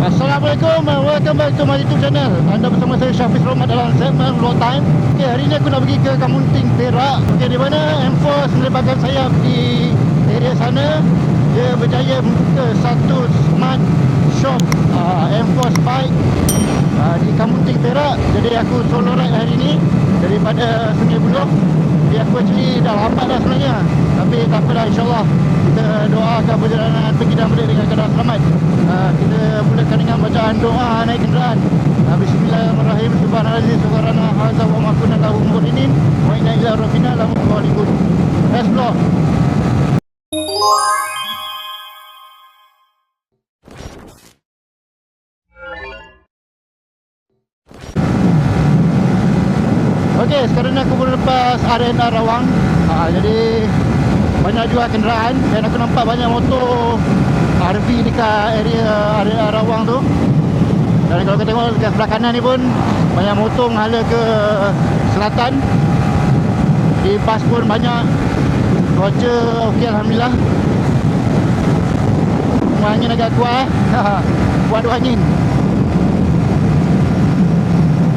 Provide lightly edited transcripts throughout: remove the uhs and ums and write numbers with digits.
Assalamualaikum, welcome back to my YouTube channel. Anda bersama saya Syafiq Romat dalam segmen Vlog Time. Okay, hari ni aku nak pergi ke Kamunting, Perak. Okay, di mana Enforce menerbangkan saya di area sana. Dia berjaya membuka satu smart shop Enforce bike di Kamunting, Perak. Jadi aku solo ride hari ni daripada Sungai Buloh. Jadi aku actually dah lambat dah sebenarnya, tapi tak apalah, insyaAllah kita doakan perjalanan pergi dan balik dengan keadaan selamat. Kita mulakan dengan bacaan doa naik kenderaan. Bismillahirrahmanirrahim. Subhanallah, subhanallah, hadza wa ma kunna lahu muqrinin wa inna ila rabbina lamunqalibun. Let's go. Okey, sekarang ni aku berlepas arena Rawang. Jadi banyak juga kenderaan dan aku nampak banyak motor RV dekat area Rawang tu. Dan kalau kita tengok dekat sebelah kanan ni pun banyak motor menghala ke selatan. Di bas pun banyak. Cuaca okey, alhamdulillah. Angin agak kuat kuat angin.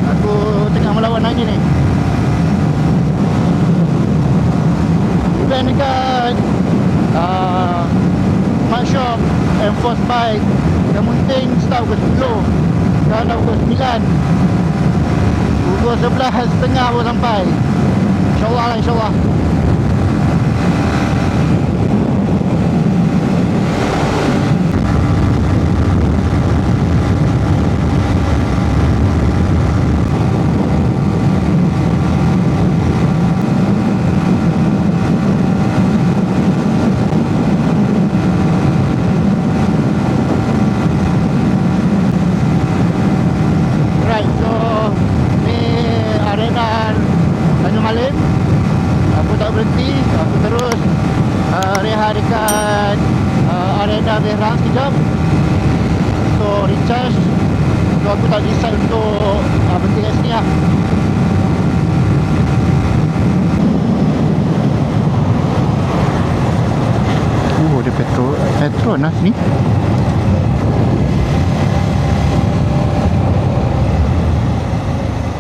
Aku tengah melawan angin ni. Dan dekat Smart Shop Enforce Bike Kamunting start pukul 10. Sekarang dah pukul 9. Pukul 11.30 baru sampai. InsyaAllah lah, insyaAllah. Dekat arena Berang sekejap untuk recharge. So aku tak decide untuk berhenti kat sini lah. Ada Petron lah sini.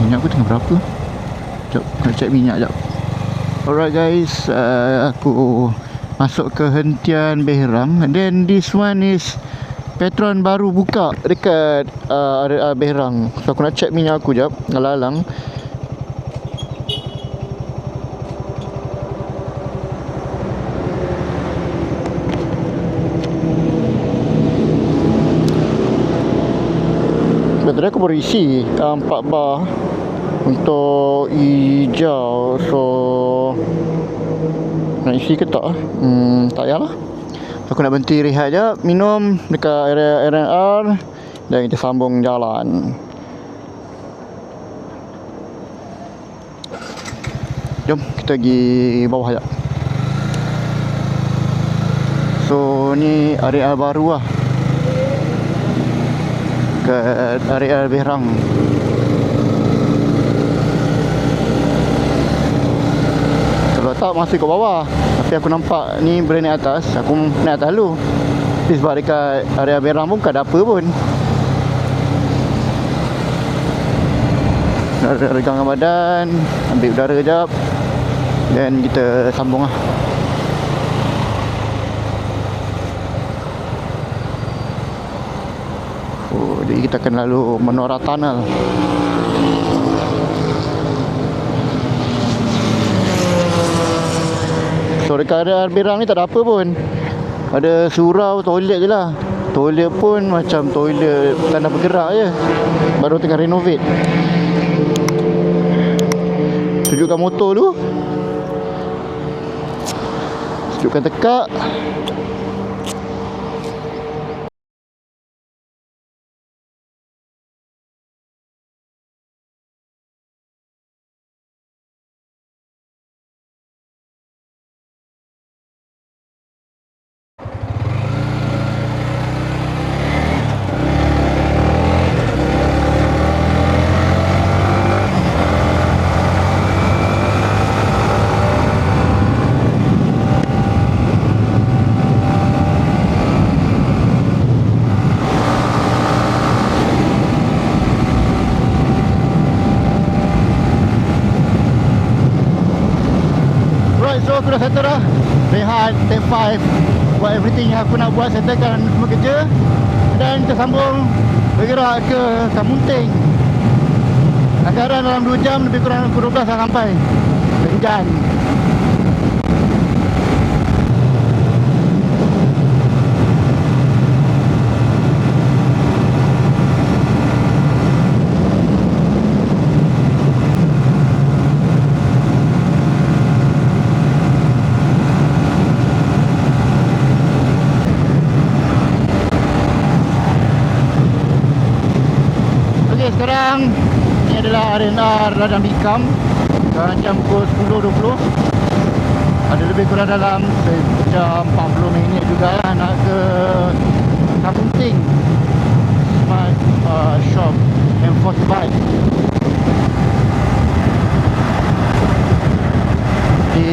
Minyak aku tengah berapa? Sekejap, nak check minyak sekejap. Alright guys, aku masuk ke hentian Berang. And then this one is Petron baru buka dekat Berang. So aku nak check minyak aku jap, alang-alang. Tadi aku baru isi 4 bar untuk hijau. So nak isi ke tak? Tak payahlah. Aku nak berhenti rehat jap, minum dekat area RNR dan kita sambung jalan. Jom kita pergi bawah jap. So ni area baru lah, ke area Berang. Kalau tak masih kat bawah, tapi aku nampak ni boleh naik atas. Aku naik atas dulu. Tapi sebab dekat area Berang pun bukan ada apa pun. Regangkan badan, ambil udara kejap, dan kita sambung lah. Jadi kita akan lalu Menora Tunnel. So dekat area Berang ni tak ada apa pun. Ada surau toilet je lah. Toilet pun macam toilet tanah bergerak je, baru tengah renovate. Sejukkan motor dulu, sejukkan tekak. aku dah settle dah. Rehat, take 5, buat everything yang aku nak buat, settlekan semua kerja. Dan kita sambung bergerak ke Kamunting. Anggaran dalam 2 jam, lebih kurang pukul 12 dah sampai. Hujan. Sekarang ini adalah RNR Ladang Bikam. Sekarang jam pukul 10.20. Ada lebih kurang dalam sejam 40 minit juga nak ke Kamunting Smart Shop Enforce Bike. Di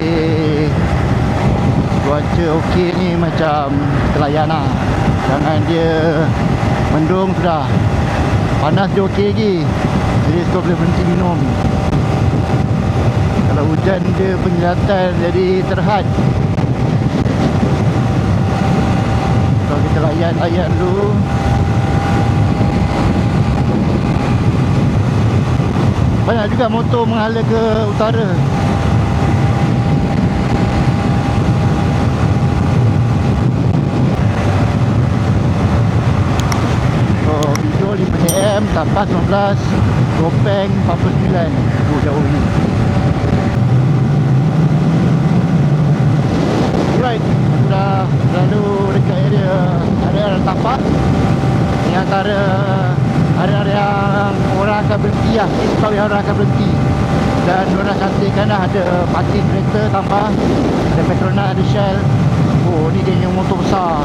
cuaca okey ni macam kelayan lah. Jangan dia mendung sudah. Panas dia okey lagi. Jadi kau boleh berhenti minum. Kalau hujan dia penglihatan jadi terhad. Kalau kita layan dulu. Banyak juga motor menghala ke utara. Bijo 5am, Tapas 15, Gopeng 49. Jauh ni. Alright, dah lalu dekat area Tapas. Ini antara area yang orang akan berhenti lah. Ini sebab yang orang akan berhenti. Dan orang cantikkan dah, ada parking kereta tambah, ada Petronas, ada Shell. Oh, ni geng yang motor besar.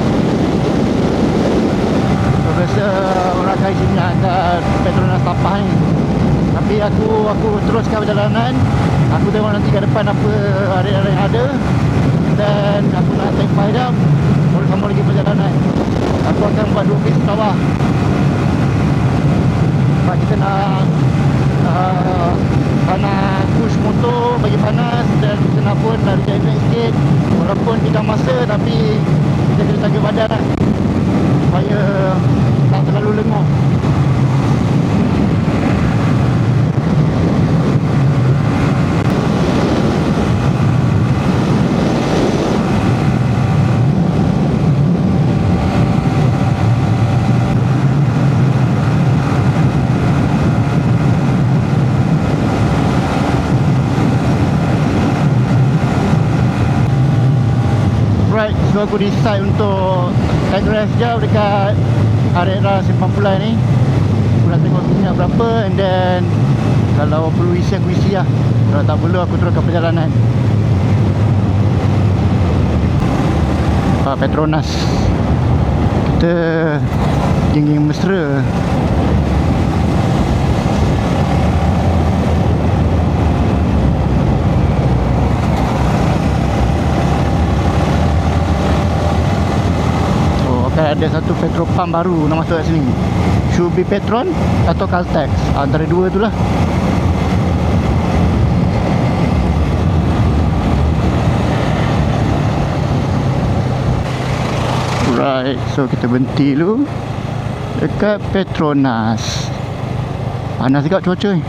Biasa orang kaya sini agak Petronas Tapah ni. Tapi aku teruskan perjalanan. Aku tengok nanti ke depan apa area yang ada. Dan aku nak take 5 jam baru sambung lagi perjalanan. Aku akan buat 2 bis bawah. Sebab kita nak push motor bagi panas. Dan kita nak pun lari jalan sikit. Walaupun kita masa, tapi kita kena jaga badan lah, supaya tak terlalu lenguh. Right, so aku decide untuk take rest jauh dekat area Simpang Pulai ni. Aku nak tengok minyak berapa, and then kalau perlu isi aku isi lah. Kalau tak perlu aku teruskan perjalanan. Petronas. Kita geng-geng mesra. Ada satu petrol pump baru nak masuk kat sini. Should be Petron atau Caltex, antara dua tu lah. Right, so kita berhenti dulu dekat Petronas. Panas juga cuaca ni.